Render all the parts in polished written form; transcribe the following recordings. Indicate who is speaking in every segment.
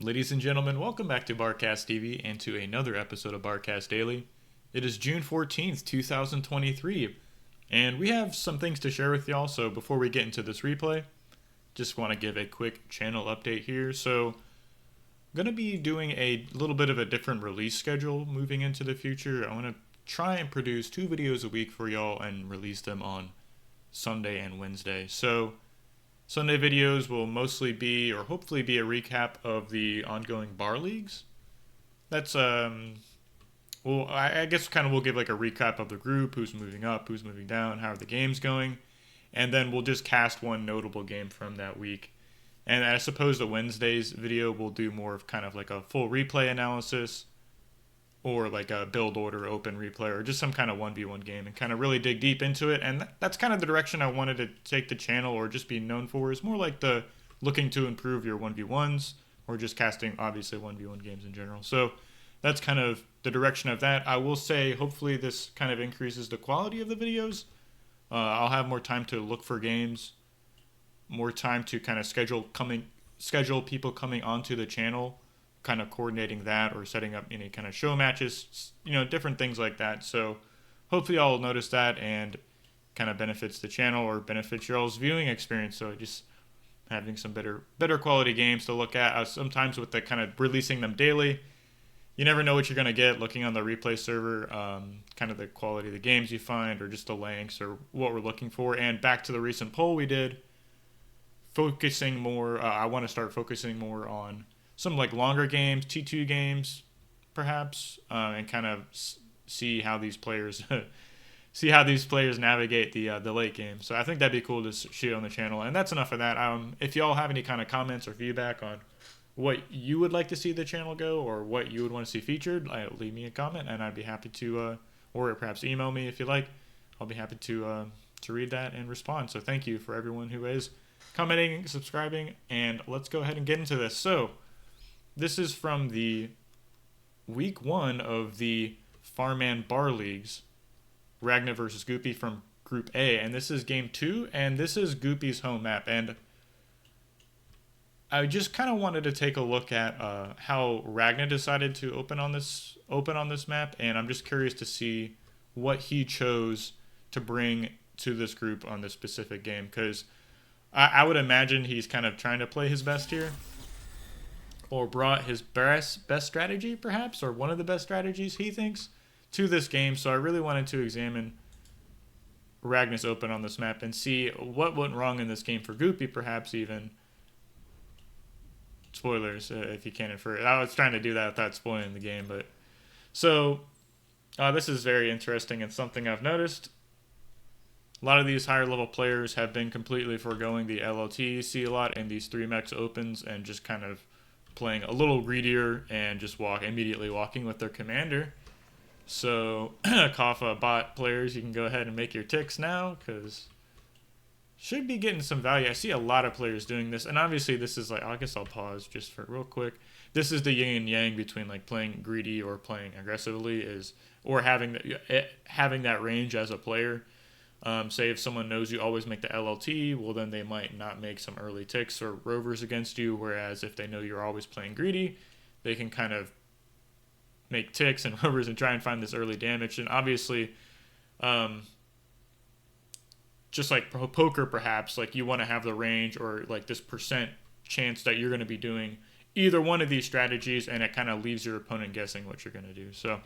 Speaker 1: Ladies and gentlemen, welcome back to BARCast TV and to another episode of BARCast Daily. It is June 14th, 2023, and we have some things to share with y'all. So before we get into this replay, just want to give a quick channel update here. So I'm going to be doing a little bit of a different release schedule moving into the future. I want to try and produce 2 videos a week for y'all and release them on Sunday and Wednesday. So Sunday videos will mostly be, or hopefully be, a recap of the ongoing BARleagues. That's, well, I guess kind of we'll give like a recap of the group, who's moving up, who's moving down, how are the games going, and then we'll just cast one notable game from that week. And I suppose the Wednesday's video will do more of kind of like a full replay analysis, or like a build order open replay, or just some kind of 1v1 game, and kind of really dig deep into it. And that's kind of the direction I wanted to take the channel, or just be known for, is more like the looking to improve your 1v1s, or just casting obviously 1v1 games in general. So that's kind of the direction of that. I will say hopefully this kind of increases the quality of the videos. I'll have more time to look for games, more time to kind of schedule people coming onto the channel, kind of coordinating that, or setting up any kind of show matches, different things like that. So hopefully y'all will notice that and kind of benefits the channel, or benefits y'all's viewing experience. So just having some better quality games to look at. Sometimes with the kind of releasing them daily, you never know what you're going to get looking on the replay server, kind of the quality of the games you find, or just the lengths, or what we're looking for. And back to the recent poll we did, focusing more, I want to start focusing more on some like longer games, T2 games, perhaps, and kind of see how these players navigate the late game. So I think that'd be cool to shoot on the channel. And that's enough of that. If y'all have any kind of comments or feedback on what you would like to see the channel go, or what you would want to see featured, leave me a comment, and I'd be happy to, or perhaps email me if you like. I'll be happy to read that and respond. So thank you for everyone who is commenting, subscribing, and let's go ahead and get into this. So this is from the week 1 of the Farman BARleagues, Raghna versus Goopy from Group A, and this is game 2, and this is Goopy's home map. And I just kind of wanted to take a look at how Raghna decided to open on this map, and I'm just curious to see what he chose to bring to this group on this specific game, because I would imagine he's kind of trying to play his best here, or brought his best strategy, perhaps, or one of the best strategies he thinks, to this game. So I really wanted to examine Raghna's open on this map and see what went wrong in this game for Goopy, perhaps even. Spoilers, if you can't infer it. I was trying to do that without spoiling the game, but so this is very interesting and something I've noticed. A lot of these higher level players have been completely foregoing the LLT you see a lot in these 3-mex opens, and just kind of playing a little greedier and just immediately walking with their commander. So Kafa bot players, you can go ahead and make your ticks now, because should be getting some value. I see a lot of players doing this, and obviously this is like, I guess I'll pause just for real quick. This is the yin and yang between like playing greedy or playing aggressively, or having that range as a player. Say if someone knows you always make the LLT, well then they might not make some early ticks or rovers against you, whereas if they know you're always playing greedy, they can kind of make ticks and rovers and try and find this early damage. And obviously, just like poker perhaps, like you want to have the range, or like this percent chance that you're going to be doing either one of these strategies, and it kind of leaves your opponent guessing what you're going to do. So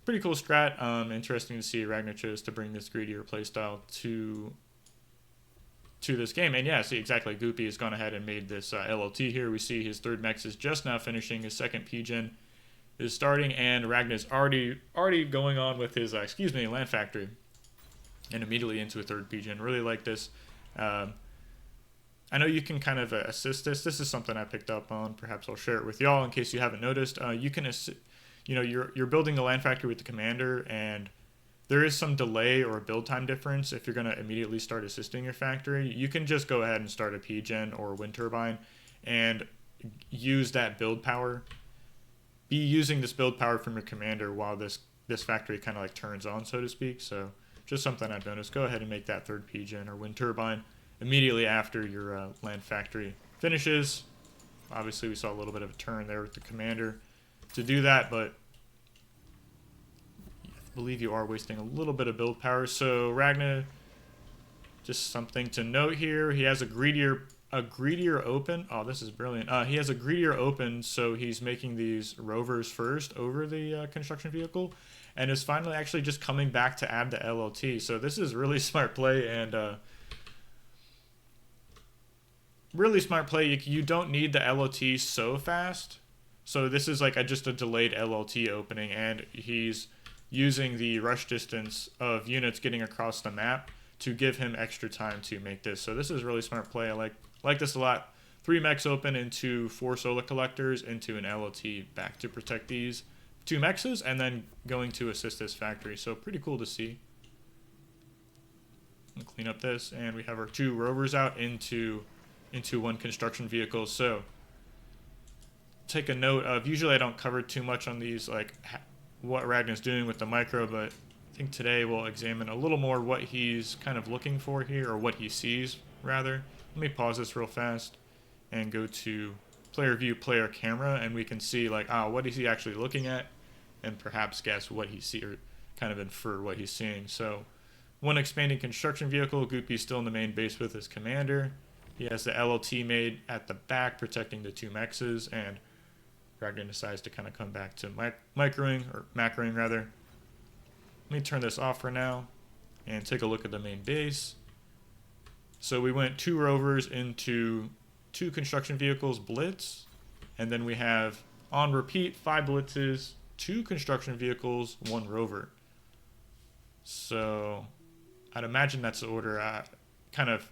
Speaker 1: pretty cool strat. Interesting to see Raghna chose to bring this greedier playstyle to this game. And yeah, see, exactly, Goopy has gone ahead and made this LLT here. We see his 3rd mex is just now finishing, his 2nd PGen is starting, and Raghna's already going on with his land factory, and immediately into a 3rd PGen. Really like this. I know you can kind of assist this. This is something I picked up on. Perhaps I'll share it with y'all in case you haven't noticed. You can you're building the land factory with the commander, and there is some delay or a build time difference if you're going to immediately start assisting your factory. You can just go ahead and start a PGen or a wind turbine and use that build power. Be using this build power from your commander while this factory kind of like turns on, so to speak. So just something I've noticed. Go ahead and make that 3rd PGen or wind turbine immediately after your land factory finishes. Obviously, we saw a little bit of a turn there with the commander to do that, but I believe you are wasting a little bit of build power. So Raghna, just something to note here. He has a greedier open. Oh, this is brilliant. He has a greedier open, so he's making these rovers first over the construction vehicle, and is finally actually just coming back to add the LLT. So this is really smart play, and really smart play. You don't need the LLT so fast. So this is like just a delayed LLT opening, and he's using the rush distance of units getting across the map to give him extra time to make this. So this is really smart play. I like this a lot. 3 mechs open into 4 solar collectors into an LLT back to protect these 2 mechs, and then going to assist this factory. So pretty cool to see. I'll clean up this, and we have our 2 rovers out into 1 construction vehicle. So take a note of, usually I don't cover too much on these, like what Raghna's doing with the micro, but I think today we'll examine a little more what he's kind of looking for here, or what he sees rather. Let me pause this real fast and go to player view, player camera, and we can see like, what is he actually looking at, and perhaps guess what he sees, or kind of infer what he's seeing. So 1 expanding construction vehicle, Goopy's still in the main base with his commander. He has the LLT made at the back protecting the 2 mechs, and Raghna decides to kind of come back to macroing rather. Let me turn this off for now and take a look at the main base. So we went 2 rovers into 2 construction vehicles blitz, and then we have on repeat 5 blitzes, 2 construction vehicles, 1 rover. So I'd imagine that's the order. Kind of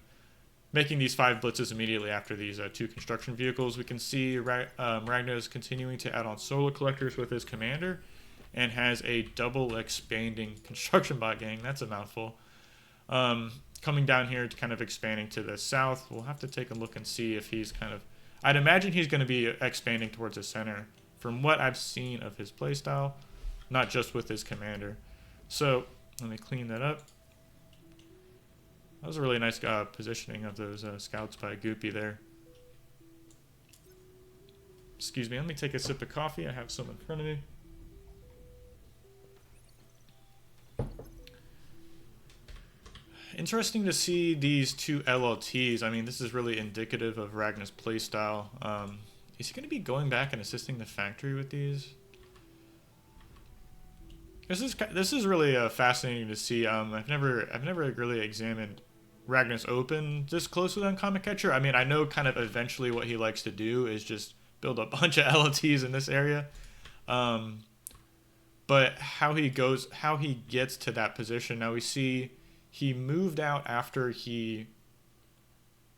Speaker 1: making these 5 blitzes immediately after these 2 construction vehicles. We can see Raghna is continuing to add on solar collectors with his commander, and has a double expanding construction bot gang. That's a mouthful. Coming down here to kind of expanding to the south. We'll have to take a look and see if he's kind of... I'd imagine he's going to be expanding towards the center from what I've seen of his playstyle, not just with his commander. So let me clean that up. That was a really nice positioning of those scouts by Goopy there. Excuse me, let me take a sip of coffee. I have some in front of me. Interesting to see these 2 LLTs. I mean, this is really indicative of Raghna's playstyle. Is he going to be going back and assisting the factory with these? This is really fascinating to see. I've never really examined Raghna's open this closely on Comet Catcher. I mean, I know kind of eventually what he likes to do is just build a bunch of LLTs in this area. But how he gets to that position. Now we see he moved out after he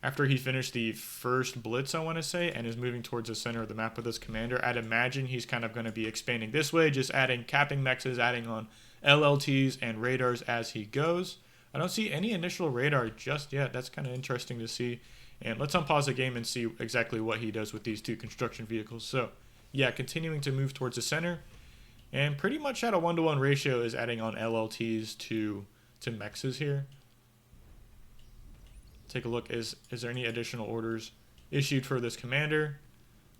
Speaker 1: finished the first blitz, I want to say, and is moving towards the center of the map with his commander. I'd imagine he's kind of going to be expanding this way, just adding capping mechs, adding on LLTs and radars as he goes. I don't see any initial radar just yet. That's kind of interesting to see. And let's unpause the game and see exactly what he does with these 2 construction vehicles. So yeah, continuing to move towards the center, and pretty much at a 1-to-1 ratio is adding on LLTs to mechs here. Take a look. Is there any additional orders issued for this commander?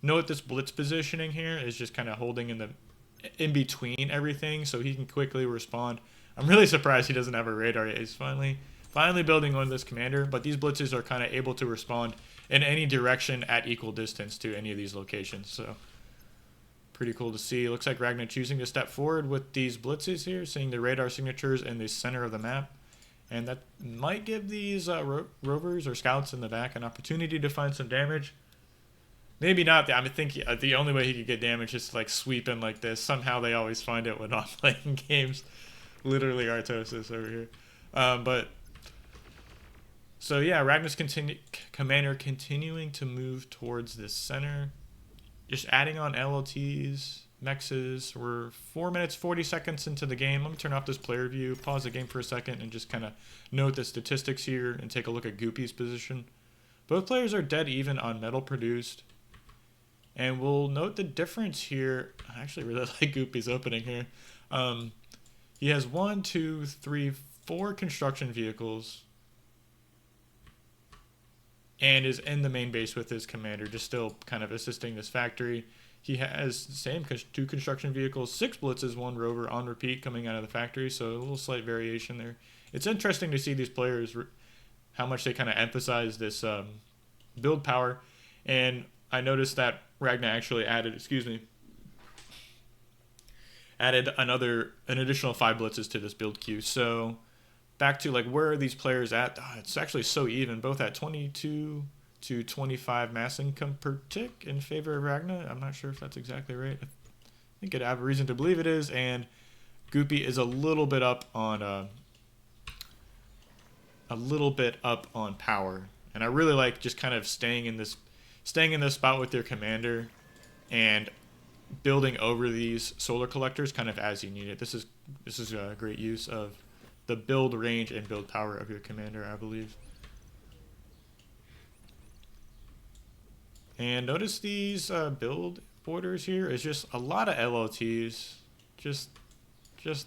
Speaker 1: Note this blitz positioning here is just kind of holding in between everything, so he can quickly respond. I'm really surprised he doesn't have a radar yet. He's finally building on this commander, but these blitzes are kind of able to respond in any direction at equal distance to any of these locations. So pretty cool to see. Looks like Raghna choosing to step forward with these blitzes here, seeing the radar signatures in the center of the map. And that might give these rovers or scouts in the back an opportunity to find some damage. Maybe not. I think the only way he could get damage is to like sweep in like this. Somehow they always find it when not playing games. Literally Artosis over here. So yeah, Raghna's commander continuing to move towards the center. Just adding on LLTs, mexes. We're 4 minutes, 40 seconds into the game. Let me turn off this player view, pause the game for a second, and just kind of note the statistics here and take a look at Goopy's position. Both players are dead even on metal produced. And we'll note the difference here. I actually really like Goopy's opening here. He has 1, 2, 3, 4 construction vehicles. and is in the main base with his commander, just still kind of assisting this factory. He has the same 2 construction vehicles, 6 blitzes, 1 rover on repeat coming out of the factory, so a little slight variation there. It's interesting to see these players, how much they kind of emphasize this build power, and I noticed that Raghna actually added an additional 5 blitzes to this build queue. So back to like where are these players at? It's actually so even, both at 22 to 25 mass income per tick in favor of Raghna. I'm not sure if that's exactly right. I think I'd have a reason to believe it is, and Goopy is a little bit up on power. And I really like just kind of staying in this spot with your commander and building over these solar collectors kind of as you need it. This is a great use of the build range and build power of your commander, I believe. And notice these build orders here is just a lot of LLTs, just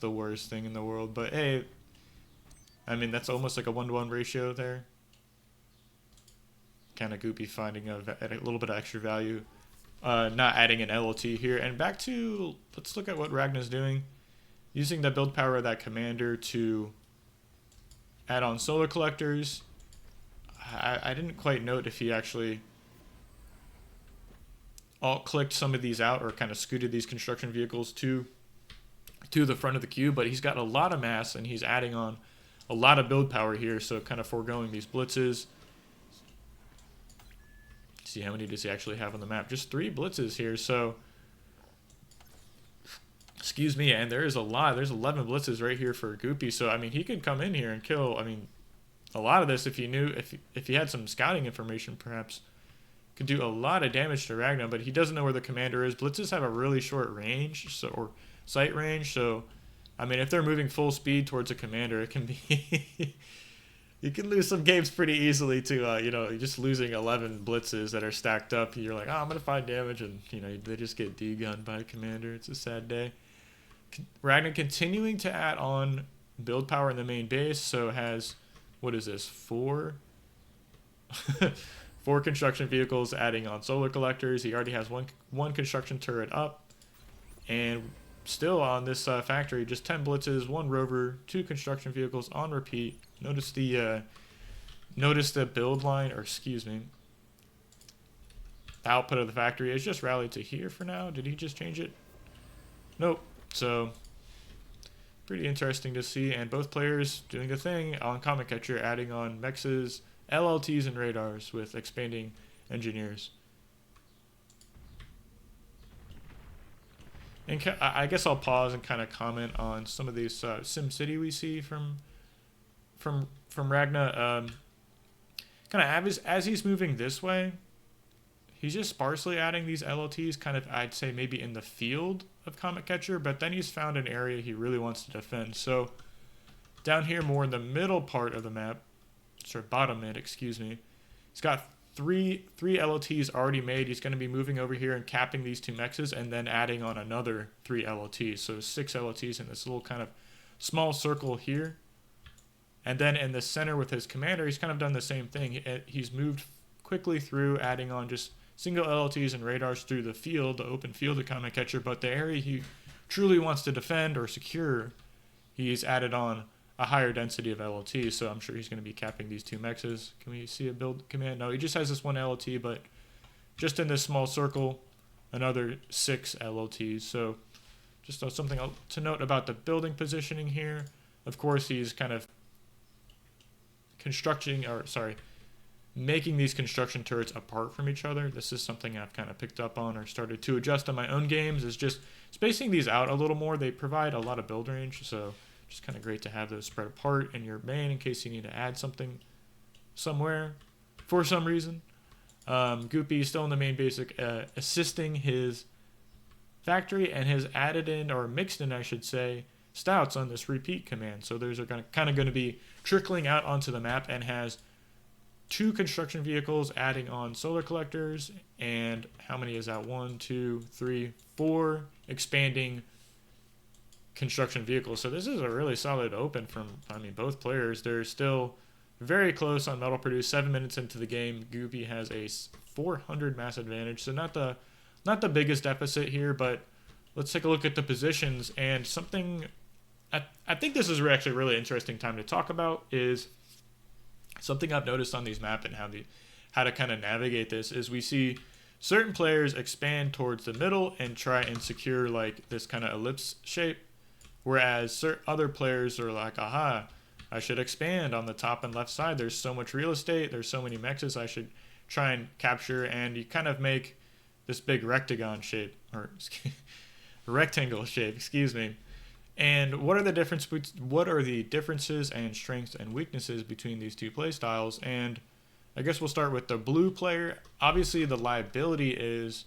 Speaker 1: the worst thing in the world. But hey, I mean that's almost like a 1-to-1 ratio there. Kind of Goopy finding a little bit of extra value, not adding an LLT here. And back to, let's look at what Raghna's doing, using the build power of that commander to add on solar collectors. I didn't quite note if he actually alt-clicked some of these out or kind of scooted these construction vehicles to the front of the queue, but he's got a lot of mass and he's adding on a lot of build power here, so kind of foregoing these blitzes. See how many does he actually have on the map? Just 3 blitzes here, so excuse me, and there is a lot. There's 11 blitzes right here for Goopy, so I mean he could come in here and kill, I mean, a lot of this if he had some scouting information, perhaps could do a lot of damage to Raghna, but he doesn't know where the commander is. Blitzes have a really short range, or sight range, so I mean if they're moving full speed towards a commander, it can be you can lose some games pretty easily to just losing 11 blitzes that are stacked up. You're like, oh, I'm gonna find damage, and they just get D-gunned by a commander. It's a sad day. Raghna continuing to add on build power in the main base, so has, what is this, 4 4 construction vehicles adding on solar collectors. He already has one construction turret up, and still on this factory, just 10 blitzes, 1 rover, 2 construction vehicles on repeat. Notice the build line, or excuse me, the output of the factory is just rallied to here for now. Did he just change it? Nope. So pretty interesting to see, and both players doing the thing on Comet Catcher, adding on mexes, LLTs, and radars with expanding engineers. And I guess I'll pause and kind of comment on some of these SimCity we see from Raghna. Kind of as he's moving this way, he's just sparsely adding these LLTs, kind of, I'd say maybe in the field of Comet Catcher, but then he's found an area he really wants to defend. So down here, more in the middle part of the map, bottom mid, excuse me, he's got three LLTs already made. He's going to be moving over here and capping these 2 mexes and then adding on another 3 LLTs. So 6 LLTs in this little kind of small circle here. And then in the center with his commander, he's kind of done the same thing. He's moved quickly through, adding on just single LLTs and radars through the field, the open field of Comet Catcher. But the area he truly wants to defend or secure, he's added on a higher density of LLTs, so I'm sure he's going to be capping these 2 mexes. Can we see a build command? No, he just has this 1 LLT, but just in this small circle, another 6 LLTs. So just something to note about the building positioning here. Of course, he's kind of making these construction turrets apart from each other. This is something I've kind of picked up on or started to adjust on my own games, is just spacing these out a little more. They provide a lot of build range, so just kind of great to have those spread apart in your main in case you need to add something somewhere for some reason. Goopy is still in the main basic, assisting his factory, and has added in, or mixed in I should say, stouts on this repeat command. So those are kind of going to be trickling out onto the map, and has 2 construction vehicles adding on solar collectors, and how many is that? 1, 2, 3, 4 expanding construction vehicles. So this is a really solid open from, both players. There's still very close on metal produce. 7 minutes into the game, Goopy has a 400 mass advantage, so not the biggest deficit here, but let's take a look at the positions. And something I think this is actually a really interesting time to talk about is something I've noticed on these maps and how to kind of navigate this is we see certain players expand towards the middle and try and secure like this kind of ellipse shape, whereas other players are like, aha, I should expand on the top and left side. There's so much real estate. There's so many mexes I should try and capture. And you kind of make this big rectangle shape, or rectangle shape, excuse me. And what are the differences and strengths and weaknesses between these two play styles? And I guess we'll start with the blue player. Obviously, the liability is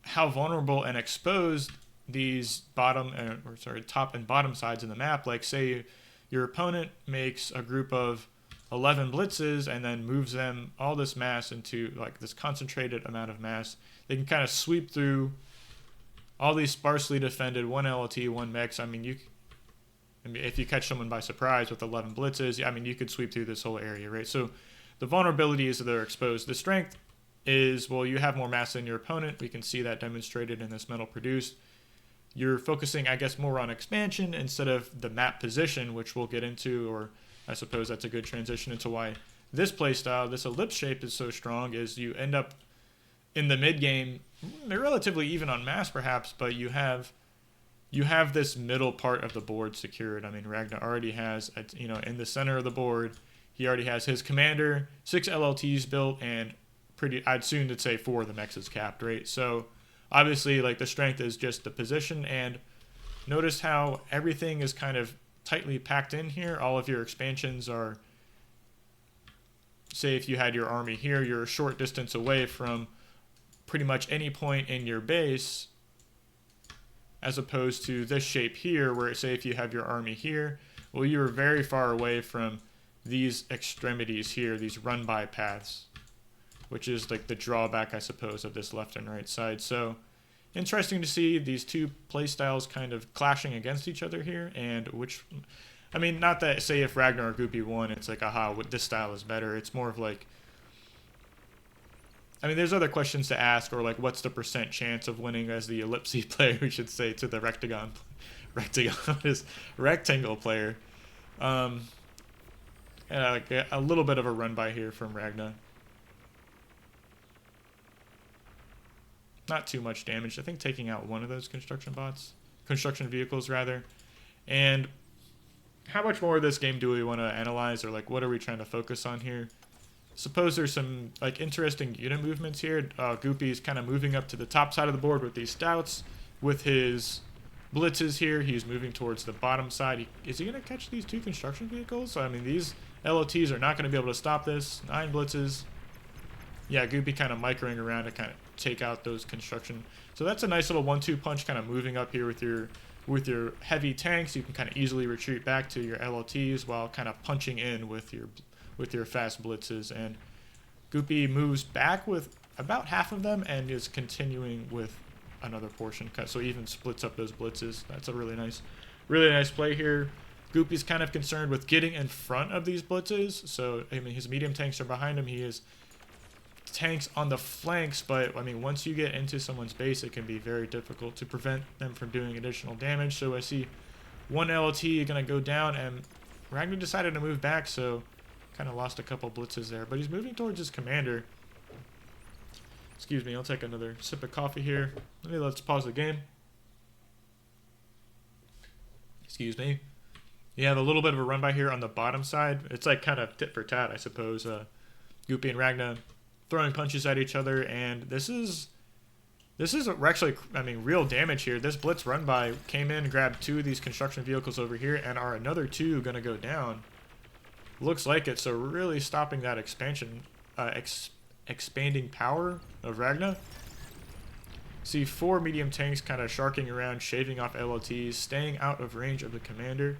Speaker 1: how vulnerable and exposed these top and bottom sides in the map. Like, say your opponent makes a group of 11 blitzes and then moves them all this mass into like this concentrated amount of mass. They can kind of sweep through all these sparsely defended, one LLT, one mex. I mean, if you catch someone by surprise with 11 blitzes, I mean, you could sweep through this whole area, right? So the vulnerability is that they're exposed. The strength is, well, you have more mass than your opponent. We can see that demonstrated in this metal produced. You're focusing, I guess, more on expansion instead of the map position, which we'll get into, or I suppose that's a good transition into why this playstyle, this ellipse shape is so strong, is you end up in the mid game, relatively even on mass perhaps, but you have this middle part of the board secured. I mean, Raghna already has, in the center of the board, he already has his commander, 6 LLTs built, and I'd soon to say 4 of the mechs is capped, right? So obviously, like, the strength is just the position, and notice how everything is kind of tightly packed in here. All of your expansions are, say if you had your army here, you're a short distance away from pretty much any point in your base, as opposed to this shape here, where say if you have your army here, well, you're very far away from these extremities here, these run-by paths, which is like the drawback, I suppose, of this left and right side. So interesting to see these two play styles kind of clashing against each other here, and I mean, not that, say if Raghna or Goopy won, it's like, aha, this style is better. It's more of like, I mean, there's other questions to ask, or like, what's the % chance of winning as the ellipse player, we should say, to the rectangle player. Like a little bit of a run by here from Raghna. Not too much damage. I think taking out one of those construction vehicles rather. And how much more of this game do we want to analyze, or like what are we trying to focus on here? Suppose there's some like interesting unit movements here. Goopy's kind of moving up to the top side of the board with these stouts. With his blitzes here, he's moving towards the bottom side. Is he going to catch these 2 construction vehicles? I mean, these LOTs are not going to be able to stop this. 9 blitzes. Yeah, Goopy kind of microing around to kind of take out those construction. So that's a nice little 1-2 punch, kind of moving up here with your heavy tanks. You can kind of easily retreat back to your LLTs while kind of punching in with your fast blitzes. And Goopy moves back with about half of them and is continuing with another portion, so even splits up those blitzes. That's a really nice play here. Goopy's kind of concerned with getting in front of these blitzes. So I mean, his medium tanks are behind him. He has tanks on the flanks, but I mean, once you get into someone's base, it can be very difficult to prevent them from doing additional damage. So I see one LLT gonna go down, and Raghna decided to move back, so kind of lost a couple blitzes there, but he's moving towards his commander. Excuse me, I'll take another sip of coffee here. Let's pause the game. Excuse me. You have a little bit of a run by here on the bottom side. It's like kind of tit for tat, I suppose. Goopy and Raghna throwing punches at each other, and this is actually, I mean, real damage here. This blitz run by came in, grabbed 2 of these construction vehicles over here, and are another 2 gonna go down. Looks like it. So really stopping that expanding power of Raghna. See 4 medium tanks kind of sharking around, shaving off LLTs, staying out of range of the commander.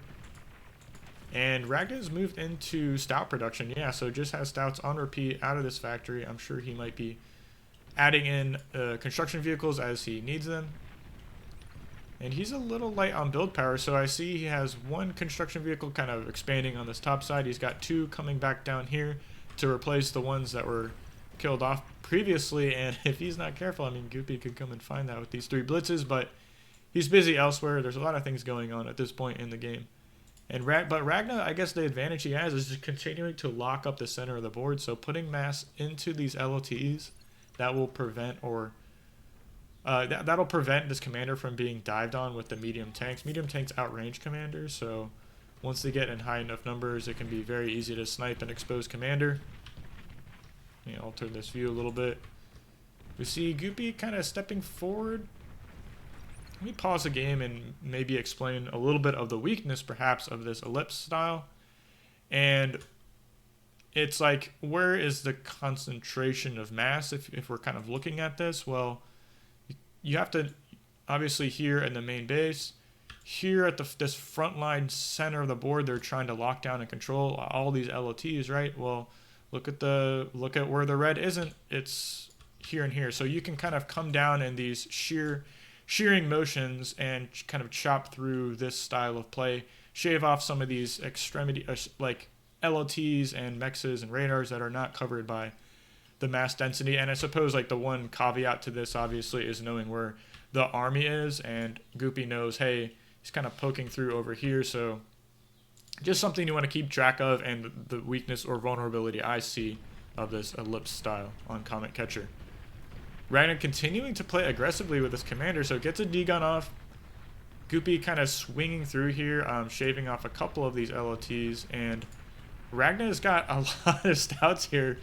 Speaker 1: And Raghna's moved into stout production. Yeah, so just has stouts on repeat out of this factory. I'm sure he might be adding in construction vehicles as he needs them. And he's a little light on build power, so I see he has one construction vehicle kind of expanding on this top side. He's got two coming back down here to replace the ones that were killed off previously, and if he's not careful, I mean, Goopy could come and find that with these three blitzes, but he's busy elsewhere. There's a lot of things going on at this point in the game. And but Raghna, I guess the advantage he has is just continuing to lock up the center of the board, so putting mass into these LOTs, that will prevent that'll prevent this commander from being dived on with the medium tanks. Medium tanks outrange commanders, so once they get in high enough numbers, it can be very easy to snipe and expose commander. I'll turn this view a little bit. We see Goopy kind of stepping forward. Let me pause the game and maybe explain a little bit of the weakness, perhaps, of this ellipse style. And it's like, where is the concentration of mass if we're kind of looking at this? Well, you have to, obviously here in the main base, here at this front line center of the board, they're trying to lock down and control all these LOTs, right? Well, look at where the red isn't. It's here and here. So you can kind of come down in these shearing motions and kind of chop through this style of play, shave off some of these extremity like LOTs and mexes and radars that are not covered by the mass density. And I suppose like the one caveat to this obviously is knowing where the army is, and Goopy knows, hey, he's kind of poking through over here, so just something you want to keep track of, and the weakness or vulnerability I see of this ellipse style on Comet Catcher. Raghna continuing to play aggressively with his commander, so gets a D-gun off. Goopy kind of swinging through here, shaving off a couple of these LOTs, and Raghna has got a lot of stouts here,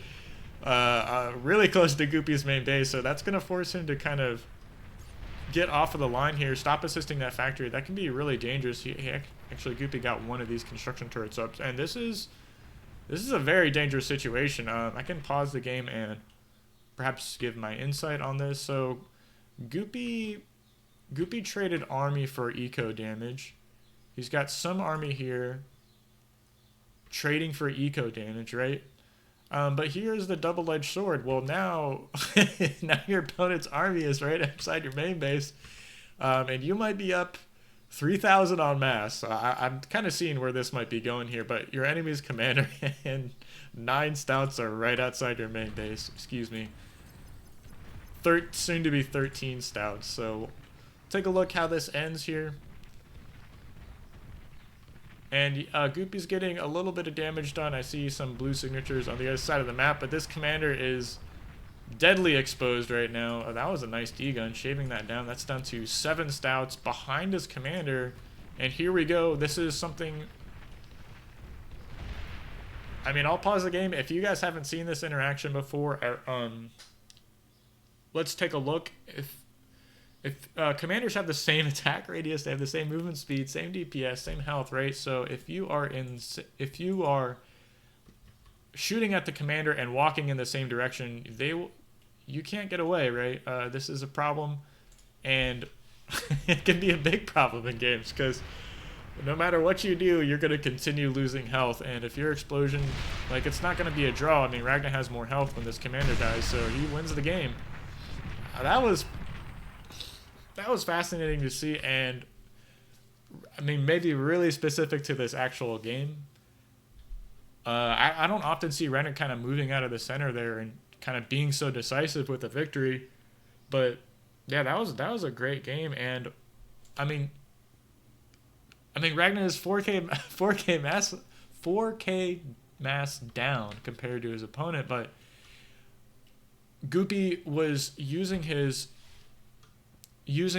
Speaker 1: really close to Goopy's main base, so that's going to force him to kind of get off of the line here, stop assisting that factory. That can be really dangerous. Actually, Goopy got one of these construction turrets up, and this is a very dangerous situation. I can pause the game and perhaps give my insight on this. So Goopy traded army for eco damage. He's got some army here trading for eco damage, right? But here's the double-edged sword. Well, now your opponent's army is right outside your main base, and you might be up 3,000 on mass. I'm kind of seeing where this might be going here, but your enemy's commander and 9 stouts are right outside your main base. Excuse me. Soon to be 13 stouts. So take a look how this ends here. And Goopy's getting a little bit of damage done. I see some blue signatures on the other side of the map, but this commander is deadly exposed right now. That was a nice D-gun, shaving that down. That's down to 7 stouts behind his commander. And here we go. This is something... I mean, I'll pause the game. If you guys haven't seen this interaction before, let's take a look. If commanders have the same attack radius, they have the same movement speed, same DPS, same health, right? So if you are shooting at the commander and walking in the same direction, you can't get away, right? This is a problem, and it can be a big problem in games because no matter what you do, you're going to continue losing health. And if your explosion, like, it's not going to be a draw. I mean, Raghna has more health when this commander dies, so he wins the game. That was fascinating to see, and I mean, maybe really specific to this actual game. I don't often see Raghna kind of moving out of the center there and kind of being so decisive with a victory, but yeah, that was a great game. And I mean Raghna is 4K mass down compared to his opponent, but Goopy was using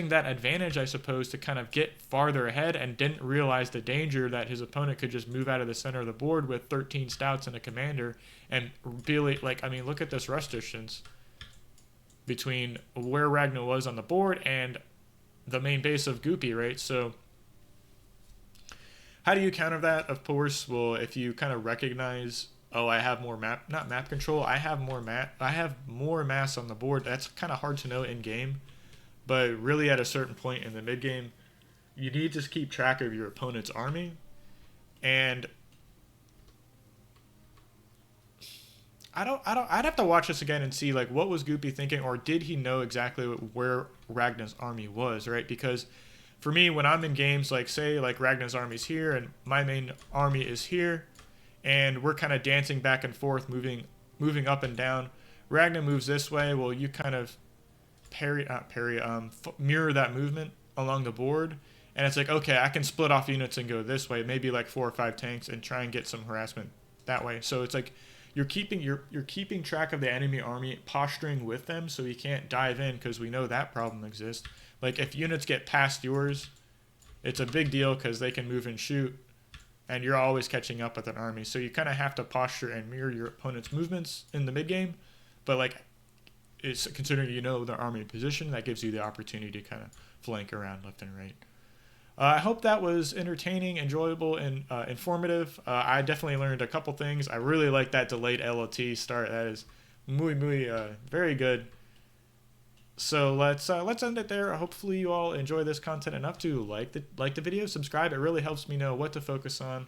Speaker 1: that advantage, I suppose, to kind of get farther ahead, and didn't realize the danger that his opponent could just move out of the center of the board with 13 stouts and a commander, and really, like, I mean, look at this rush distance between where Raghna was on the board and the main base of Goopy, right? So how do you counter that? Of course, well, if you kind of recognize, oh, I have more not map control, I have more mass on the board. That's kind of hard to know in game. But really, at a certain point in the mid game, you need to keep track of your opponent's army, and I'd have to watch this again and see, like, what was Goopy thinking, or did he know exactly where Raghna's army was, right? Because for me, when I'm in games like, say, like Raghna's army's here and my main army is here, and we're kind of dancing back and forth, moving up and down. Raghna moves this way. Well, you kind of mirror that movement along the board, and it's like, okay, I can split off units and go this way, maybe like 4 or 5 tanks, and try and get some harassment that way. So it's like you're keeping track of the enemy army, posturing with them, so you can't dive in because we know that problem exists. Like if units get past yours, it's a big deal because they can move and shoot, and you're always catching up with an army. So you kind of have to posture and mirror your opponent's movements in the mid game, but like it's considering you know their army position, that gives you the opportunity to kind of flank around left and right. I hope that was entertaining, enjoyable, and informative. I definitely learned a couple things. I really like that delayed LOT start. That is very good. So let's end it there. Hopefully you all enjoy this content enough to like the video, subscribe. It really helps me know what to focus on,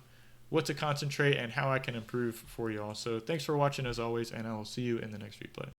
Speaker 1: what to concentrate, and how I can improve for you all. So thanks for watching as always, and I will see you in the next replay.